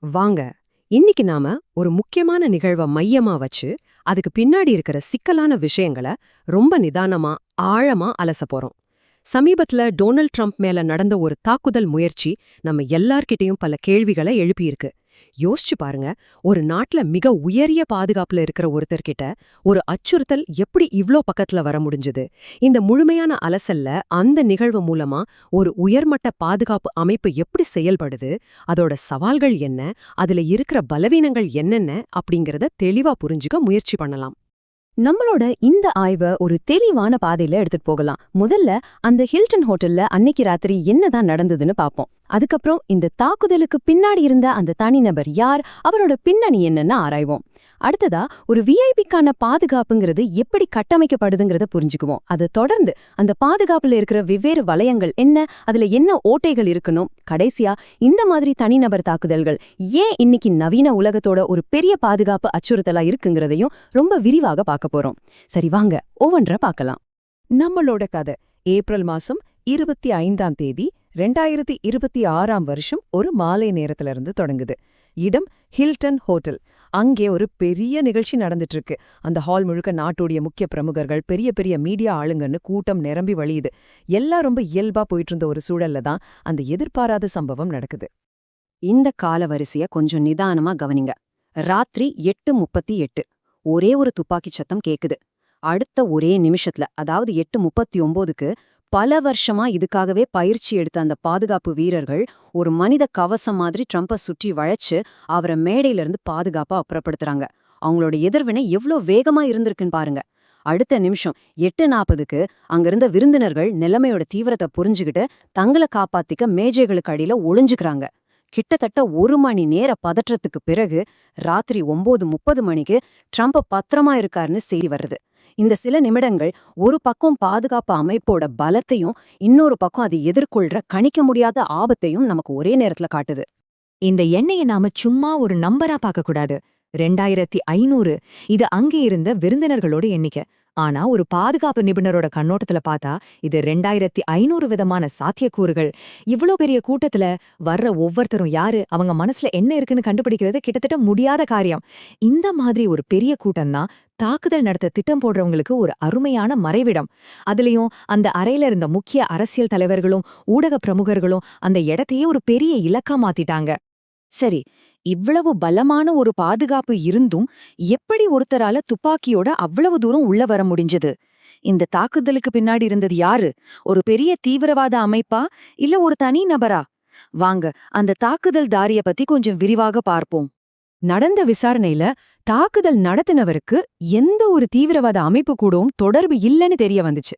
வாங்க இன்னைக்கு நாம ஒரு முக்கியமான நிகழ்வை மையமா வச்சு அதுக்கு பின்னாடி இருக்கிற சிக்கலான விஷயங்களை ரொம்ப நிதானமா ஆழமா அலச போறோம். சமீபத்துல டொனால்ட் ட்ரம்ப் மேல நடந்த ஒரு தாக்குதல் முயற்சி நம்ம எல்லார்கிட்டயும் பல கேள்விகளை எழுப்பியிருக்கு. யோசிச்சு பாருங்க, ஒரு நாட்டுல மிக உயரிய பாதுகாப்புல இருக்கிற ஒருத்தர்கிட்ட ஒரு அச்சுறுத்தல் எப்படி இவ்ளோ பக்கத்துல வர முடிஞ்சது? இந்த முழுமையான அலசல்ல அந்த நிகழ்வு மூலமா ஒரு உயர்மட்ட பாதுகாப்பு அமைப்பு எப்படி செயல்படுது, அதோட சவால்கள் என்ன, அதுல இருக்கிற பலவீனங்கள் என்னென்ன அப்படிங்கறத தெளிவா புரிஞ்சுக்க முயற்சி பண்ணலாம். நம்மளோட இந்த ஆய்வை ஒரு தெளிவான பாதையில எடுத்துட்டு போகலாம். முதல்ல அந்த ஹில்டன் ஹோட்டல்ல அன்னைக்கு ராத்திரி என்னதான் நடந்ததுன்னு பாப்போம். அதுக்கப்புறம் இந்த தாக்குதலுக்கு பின்னாடி இருந்த அந்த தனிநபர் யார், அவரோட பின்னணி என்னன்னு ஆராய்வோம். அடுத்ததா ஒரு விஐபிக்கான பாதுகாப்புங்கிறது எப்படி கட்டமைக்கப்படுதுங்கிறத புரிஞ்சுக்குவோம். அதை தொடர்ந்து அந்த பாதுகாப்புல இருக்கிற வெவ்வேறு வளையங்கள் என்ன, அதுல என்ன ஓட்டைகள் இருக்கணும், கடைசியா இந்த மாதிரி தனிநபர் தாக்குதல்கள் ஏன் இன்னைக்கு நவீன உலகத்தோட ஒரு பெரிய பாதுகாப்பு அச்சுறுத்தலா இருக்குங்கிறதையும் ரொம்ப விரிவாக பார்க்க போறோம். சரி வாங்க ஒவ்வொன்றா பார்க்கலாம். நம்மளோட கதை ஏப்ரல் மாசம் 25ஆம் தேதி 2026ஆம் வருஷம் ஒரு மாலை நேரத்துல இருந்து தொடங்குது. இடம் ஹில்டன் ஹோட்டல். அங்கே ஒரு பெரிய நிகழ்ச்சி நடந்துட்டு இருக்கு. அந்த ஹால் முழுக்க நாட்டுடைய முக்கிய பிரமுகர்கள், பெரிய பெரிய மீடியா ஆளுங்கன்னு கூட்டம் நிரம்பி வழியுது. எல்லாம் ரொம்ப இயல்பா போயிட்டு இருந்த ஒரு சூழல்ல தான் அந்த எதிர்பாராத சம்பவம் நடக்குது. இந்த காலவரிசைய கொஞ்சம் நிதானமா கவனிங்க. ராத்திரி 8:38 ஒரே ஒரு துப்பாக்கி சத்தம் கேக்குது. அடுத்த ஒரே நிமிஷத்துல, அதாவது 8:39க்கு பல வருஷமா இதுக்காகவே பயிற்சி எடுத்த அந்த பாதுகாப்பு வீரர்கள் ஒரு மனித கவசம் மாதிரி ட்ரம்பை சுற்றி வளைச்சு அவரை மேடையில இருந்து பாதுகாப்பா அப்புறப்படுத்துறாங்க. அவங்களோட எதிர்வினை எவ்வளோ வேகமா இருந்திருக்குன்னு பாருங்க. அடுத்த நிமிஷம் 8:40க்கு அங்கிருந்த விருந்தினர்கள் நிலைமையோட தீவிரத்தை புரிஞ்சுக்கிட்டு தங்களை காப்பாத்திக்க மேஜைகளுக்கு அடியில ஒளிஞ்சுக்கிறாங்க. கிட்டத்தட்ட 1 மணி நேர பதற்றத்துக்கு பிறகு ராத்திரி 9:30 மணிக்கு ட்ரம்ப பத்திரமா இருக்காருன்னு செய்தி வருது. இந்த சில நிமிடங்கள் ஒரு பக்கம் பாதுகாப்பு அமைப்போட பலத்தையும், இன்னொரு பக்கம் அதை எதிர்கொள்ற கணிக்க முடியாத ஆபத்தையும் நமக்கு ஒரே நேரத்துல காட்டுது. இந்த எண்ணையை நாம சும்மா ஒரு நம்பரா பார்க்க கூடாது. 2500 இது அங்கே இருந்த விருந்தினர்களோட எண்ணிக்கை. ஆனா ஒரு பாதுகாப்பு நிபுணரோட கண்ணோட்டத்துல பார்த்தா இது 2500 விதமான சாத்தியக்கூறுகள். இவ்ளோ பெரிய கூட்டத்துல வர்ற ஒவ்வொருத்தரும் யாரு, அவங்க மனசுல என்ன இருக்குன்னு கண்டுபிடிக்கிறது கிட்டத்தட்ட முடியாத காரியம். இந்த மாதிரி ஒரு பெரிய கூட்டம்தான் தாக்குதல் நடத்த திட்டம் போடுறவங்களுக்கு ஒரு அருமையான மறைவிடம். அதுலயும் அந்த அறையில இருந்த முக்கிய அரசியல் தலைவர்களும் ஊடக பிரமுகர்களும் அந்த இடத்தையே ஒரு பெரிய இலக்கா மாத்திட்டாங்க. சரி, இவ்வளவு பலமான ஒரு பாதுகாப்பு இருந்தும் எப்படி ஒருத்தரால துப்பாக்கியோட அவ்வளவு தூரம் உள்ள வர முடிஞ்சது? இந்த தாக்குதலுக்கு பின்னாடி இருந்தது யாரு? ஒரு பெரிய தீவிரவாத அமைப்பா, இல்ல ஒரு தனி நபரா? வாங்க அந்த தாக்குதல் தாரிய பத்தி கொஞ்சம் விரிவாக பார்ப்போம். நடந்த விசாரணையில தாக்குதல் நடத்தினவருக்கு எந்த ஒரு தீவிரவாத அமைப்பு கூடவும் தொடர்பு இல்லைன்னு தெரிய வந்துச்சு.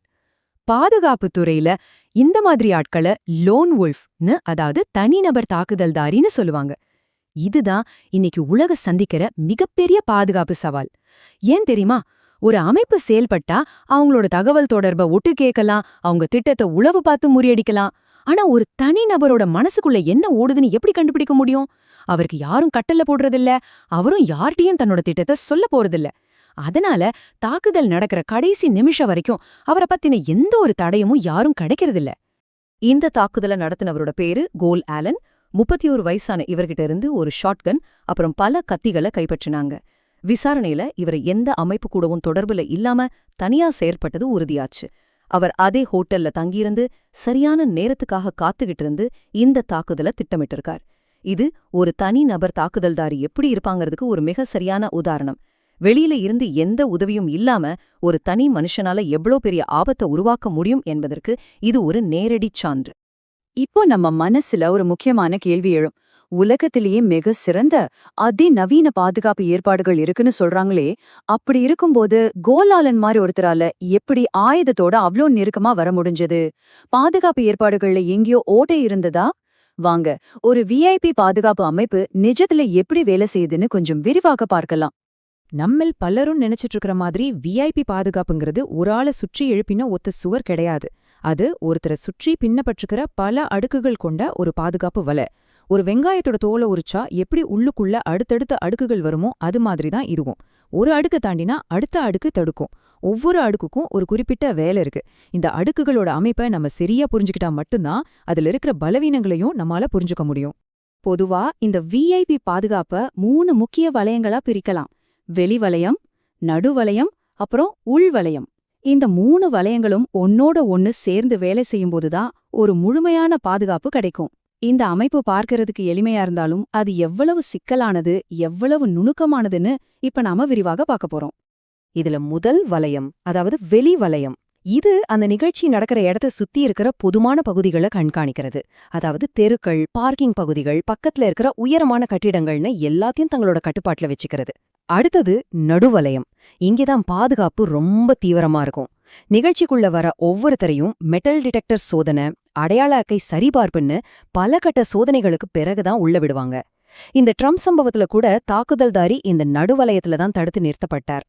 பாதுகாப்பு துறையில இந்த மாதிரி ஆட்களை லோன் வுல்ஃப்னு, அதாவது தனிநபர் தாக்குதல்தாரின்னு சொல்லுவாங்க. இதுதான் இன்னைக்கு உலக சந்திக்கிற மிகப்பெரிய பாதுகாப்பு சவால். ஏன் தெரியுமா? ஒரு அமைப்பு செயல்பட்டா அவங்களோட தகவல் தொடர்பை ஒட்டு கேட்கலாம், அவங்க திட்டத்தை உளவு பார்த்து முறியடிக்கலாம். ஆனா ஒரு தனிநபரோட மனசுக்குள்ள என்ன ஓடுதுன்னு எப்படி கண்டுபிடிக்க முடியும்? அவருக்கு யாரும் கட்டளை போடுறதில்ல, அவரும் யார்கிட்டயும் தன்னோட திட்டத்தை சொல்ல போறதில்ல. அதனால தாக்குதல் நடக்கிற கடைசி நிமிஷம் வரைக்கும் அவரை பத்தின எந்த ஒரு தடயமும் யாரும் கிடைக்கிறதில்ல. இந்த தாக்குதலை நடத்தினவரோட பேரு கோல் ஆலன். 31 வயசான இவர்கிட்ட இருந்து ஒரு ஷாட்கன் அப்புறம் பல கத்திகளை கைப்பற்றினாங்க. விசாரணையில இவர் எந்த அமைப்பு கூடவும் தொடர்புல இல்லாம தனியா செயற்பட்டது உறுதியாச்சு. அவர் அதே ஹோட்டல்ல தங்கியிருந்து சரியான நேரத்துக்காக காத்துக்கிட்டு இருந்து இந்த தாக்குதலை திட்டமிட்டிருக்கார். இது ஒரு தனி நபர் தாக்குதல்தாரி எப்படி இருப்பாங்கிறதுக்கு ஒரு மிக சரியான உதாரணம். வெளியில இருந்து எந்த உதவியும் இல்லாம ஒரு தனி மனுஷனால எவ்வளோ பெரிய ஆபத்தை உருவாக்க முடியும் என்பதற்கு இது ஒரு நேரடி சான்று. இப்போ நம்ம மனசுல ஒரு முக்கியமான கேள்வி எழும். உலகத்திலேயே மிக சிறந்த அதிநவீன பாதுகாப்பு ஏற்பாடுகள் இருக்குன்னு சொல்றாங்களே, அப்படி இருக்கும்போது கோலாலன் மாதிரி ஒருத்தரால எப்படி ஆயுதத்தோட அவ்ளோ நெருக்கமா வர முடிஞ்சது? பாதுகாப்பு ஏற்பாடுகள்ல எங்கேயோ ஓட்டை இருந்ததா? வாங்க ஒரு விஐபி பாதுகாப்பு அமைப்பு நிஜத்துல எப்படி வேலை செய்யுதுன்னு கொஞ்சம் விரிவாக பார்க்கலாம். நம்மில் பலரும் நினைச்சிட்டு இருக்கிற மாதிரி விஐபி பாதுகாப்புங்கிறது ஒரு ஆளை சுற்றி எழுப்பின ஒத்த சுவர் கிடையாது. அது ஒருத்தரை சுற்றி பின்னப்பட்டிருக்கிற பல அடுக்குகள் கொண்ட ஒரு பாதுகாப்பு வலை. ஒரு வெங்காயத்தோட தோலை உரிச்சா எப்படி உள்ளுக்குள்ள அடுத்தடுத்த அடுக்குகள் வருமோ அது மாதிரிதான் இதுவும். ஒரு அடுக்கு தாண்டினா அடுத்த அடுக்கு தடுக்கும். ஒவ்வொரு அடுக்குக்கும் ஒரு குறிப்பிட்ட வேலை இருக்கு. இந்த அடுக்குகளோட அமைப்பை நம்ம சரியா புரிஞ்சுக்கிட்டா மட்டும்தான் அதுல இருக்கிற பலவீனங்களையும் நம்மால புரிஞ்சுக்க முடியும். பொதுவா இந்த விஐபி பாதுகாப்ப 3 முக்கிய வளையங்களா பிரிக்கலாம். வெளி வளையம், நடுவளையம், அப்புறம் உள் வளையம். இந்த 3 வளையங்களும் ஒன்னோட ஒன்னு சேர்ந்து வேலை செய்யும்போதுதான் ஒரு முழுமையான பாதுகாப்பு கிடைக்கும். இந்த அமைப்பு பார்க்கறதுக்கு எளிமையா இருந்தாலும் அது எவ்வளவு சிக்கலானது, எவ்வளவு நுணுக்கமானதுன்னு இப்ப நாம விரிவாக பார்க்க போறோம். இதுல முதல் வளையம், அதாவது வெளி வளையம், இது அந்த நிகழ்ச்சி நடக்கிற இடத்த சுத்தி இருக்கிற பொதுமான பகுதிகளை கண்காணிக்கிறது. அதாவது தெருக்கள், பார்க்கிங் பகுதிகள், பக்கத்துல இருக்கிற உயரமான கட்டிடங்கள்னு எல்லாத்தையும் தங்களோட கட்டுப்பாட்டுல வச்சுக்கிறது. அடுத்தது நடுவலயம். இங்கேதான் பாதுகாப்பு ரொம்ப தீவிரமா இருக்கும். நிகழ்ச்சிக்குள்ள வர ஒவ்வொருத்தரையும் மெட்டல் டிடெக்டர் சோதனை, அடையாள அக்கை சரிபார்ப்புன்னு பல கட்ட சோதனைகளுக்கு பிறகுதான் உள்ள விடுவாங்க. இந்த ட்ரம்ப் சம்பவத்துல கூட தாக்குதல்தாரி இந்த நடுவலயத்துல தான் தடுத்து நிறுத்தப்பட்டார்.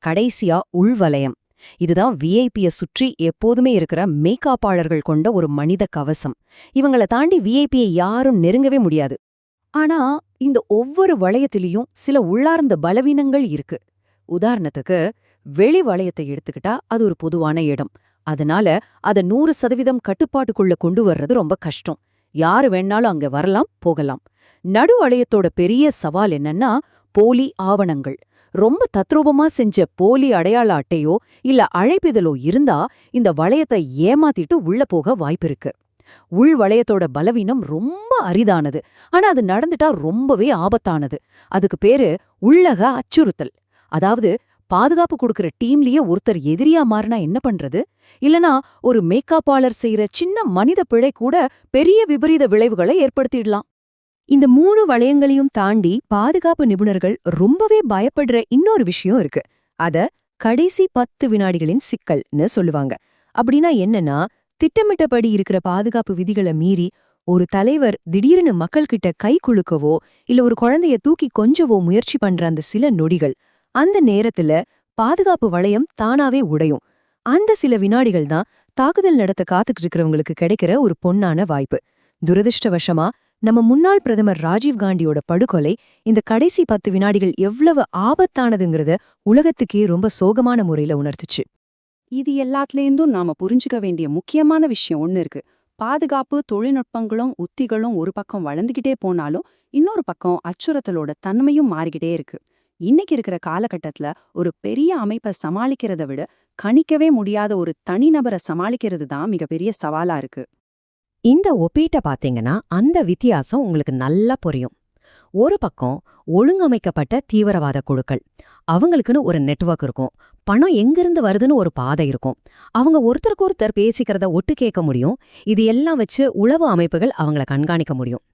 கடைசியா உள்வலயம். இதுதான் விஐபிய சுற்றி எப்போதுமே இருக்கிற மெய்காப்பாளர்கள் கொண்ட ஒரு மனித கவசம். இவங்கள தாண்டி விஐபியை யாரும் நெருங்கவே முடியாது. ஆனா இந்த ஒவ்வொரு வளையத்திலையும் சில உள்ளார்ந்த பலவீனங்கள் இருக்கு. உதாரணத்துக்கு வெளி வளையத்தை எடுத்துக்கிட்டா அது ஒரு பொதுவான இடம். அதனால அத 100% கட்டுப்பாட்டுக்குள்ள கொண்டு வர்றது ரொம்ப கஷ்டம். யாரு வேணாலும் அங்க வரலாம், போகலாம். நடு வளையத்தோட பெரிய சவால் என்னன்னா போலி ஆவணங்கள். ரொம்ப தத்ரூபமா செஞ்ச போலி அடையாள அட்டையோ இல்ல அழைப்பிதழோ இருந்தா இந்த வளையத்தை ஏமாத்திட்டு உள்ள போக வாய்ப்பிருக்கு. உள் வளையத்தோட பலவீனம் ரொம்ப அரிதானது, ஆனா அது நடந்துட்டா ரொம்பவே ஆபத்தானது. அதுக்கு பேரு உள்ளக அச்சுறுத்தல். அதாவது பாதுகாப்பு கொடுக்கற டீம்லயே ஒருத்தர் எதிரியா மாறினா என்ன பண்றது? இல்லனா ஒரு மேக்காப்பாளர் செய்யற சின்ன மனித பிழை கூட பெரிய விபரீத விளைவுகளை ஏற்படுத்திடலாம். இந்த 3 வளையங்களையும் தாண்டி பாதுகாப்பு நிபுணர்கள் ரொம்பவே பயப்படுற இன்னொரு விஷயம் இருக்கு. அத கடைசி 10 வினாடிகளின் சிக்கல்னு சொல்லுவாங்க. அப்படின்னா என்னன்னா, திட்டமிட்டபடி இருக்கிற பாதுகாப்பு விதிகளை மீறி ஒரு தலைவர் திடீர்னு மக்கள்கிட்ட கை குலுக்கவோ இல்ல ஒரு குழந்தைய தூக்கி கொஞ்சவோ முயற்சி பண்ற அந்த சில நொடிகள், அந்த நேரத்துல பாதுகாப்பு வளையம் தானாவே உடையும். அந்த சில வினாடிகள் தான் தாக்குதல் நடத்த காத்துக்கிட்டு இருக்கிறவங்களுக்கு கிடைக்கிற ஒரு பொன்னான வாய்ப்பு. துரதிருஷ்டவசமா நம்ம முன்னாள் பிரதமர் ராஜீவ் காந்தியோட படுகொலை இந்த கடைசி 10 வினாடிகள் எவ்வளவு ஆபத்தானதுங்கிறத உலகத்துக்கே ரொம்ப சோகமான முறையில உணர்த்துச்சு. இது எல்லாத்துலேருந்தும் நாம புரிஞ்சுக்க வேண்டிய முக்கியமான விஷயம் ஒண்ணு இருக்கு. பாதுகாப்பு தொழில்நுட்பங்களும் உத்திகளும் ஒரு பக்கம் வளர்ந்துகிட்டே போனாலும் இன்னொரு பக்கம் அச்சுறுத்தலோட தன்மையும் மாறிக்கிட்டே இருக்கு. இன்னைக்கு இருக்கிற காலகட்டத்துல ஒரு பெரிய அமைப்பை சமாளிக்கிறத விட கணிக்கவே முடியாத ஒரு தனிநபரை சமாளிக்கிறது தான் மிகப்பெரிய சவாலா இருக்கு. இந்த ஒப்பீட்டை பாத்தீங்கன்னா அந்த வித்தியாசம் உங்களுக்கு நல்லா புரியும். ஒரு பக்கம் ஒழுங்கமைக்கப்பட்ட தீவிரவாத குழுக்கள். அவங்களுக்குன்னு ஒரு நெட்வொர்க் இருக்கும். பணம் எங்கிருந்து வருதுன்னு ஒரு பாதை இருக்கும். அவங்க ஒருத்தருக்கு ஒருத்தர் பேசிக்கிறத ஒட்டு கேட்க முடியும். இது எல்லாம் வச்சு உளவு அமைப்புகள் அவங்கள கண்காணிக்க முடியும்.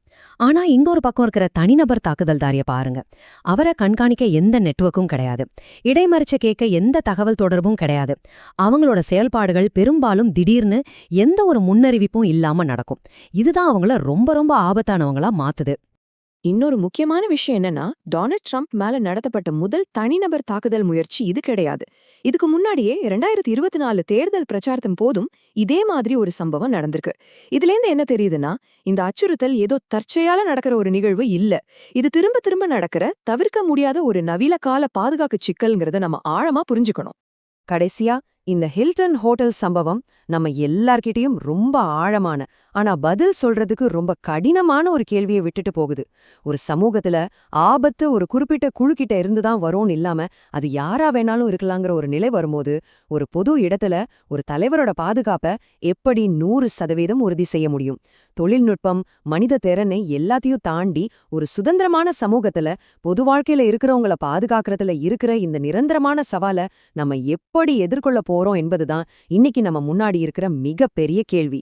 ஆனா இங்க ஒரு பக்கம் இருக்கிற தனிநபர் தாக்குதல்தாரிய பாருங்க. அவரை கண்காணிக்க எந்த நெட்வொர்க்கும் கிடையாது. இடைமறிச்ச கேட்க எந்த தகவல் தொடர்பும் கிடையாது. அவங்களோட செயல்பாடுகள் பெரும்பாலும் திடீர்னு எந்த ஒரு முன்னறிவிப்பும் இல்லாம நடக்கும். இதுதான் அவங்கள ரொம்ப ரொம்ப ஆபத்தானவங்களா மாத்துது. இன்னொரு முக்கியமான விஷயம் என்னன்னா, டொனால்ட் ட்ரம்ப் மேல நடத்தப்பட்ட முதல் தனிநபர் தாக்குதல் முயற்சி இது கிடையாது. இதுக்கு முன்னாடியே 2024 தேர்தல் பிரச்சாரத்தின் போதும் இதே மாதிரி ஒரு சம்பவம் நடந்திருக்கு. இதுலேருந்து என்ன தெரியுதுன்னா, இந்த அச்சுறுத்தல் ஏதோ தற்செயலா நடக்கிற ஒரு நிகழ்வு இல்ல. இது திரும்ப திரும்ப நடக்கிற தவிர்க்க முடியாத ஒரு நவீன கால பாதுகாப்பு சிக்கல்ங்கிறத நம்ம ஆழமா புரிஞ்சுக்கணும். கடைசியா இந்த ஹில்டன் ஹோட்டல் சம்பவம் நம்ம எல்லார்கிட்டயும் ரொம்ப ஆழமான, ஆனா பதில் சொல்றதுக்கு ரொம்ப கடினமான ஒரு கேள்வியை விட்டுட்டு போகுது. ஒரு சமூகத்துல ஆபத்து ஒரு குறிப்பிட்ட குழுக்கிட்ட இருந்துதான் வரும்னு இல்லாம அது யாரா வேணாலும் இருக்கலாங்கிற ஒரு நிலை வரும்போது, ஒரு பொது இடத்துல ஒரு தலைவரோட பாதுகாப்ப எப்படி 100% உறுதி செய்ய முடியும்? தொழில்நுட்பம், மனித திறனை எல்லாத்தையும் தாண்டி ஒரு சுதந்திரமான சமூகத்துல பொது வாழ்க்கையில இருக்கிறவங்கள பாதுகாக்கிறதுல இருக்கிற இந்த நிரந்தரமான சவாலை நம்ம எப்படி எதிர்கொள்ள போறோம் என்பதுதான் இன்னைக்கு நம்ம முன்னாடி இருக்கிற மிகப்பெரிய கேள்வி.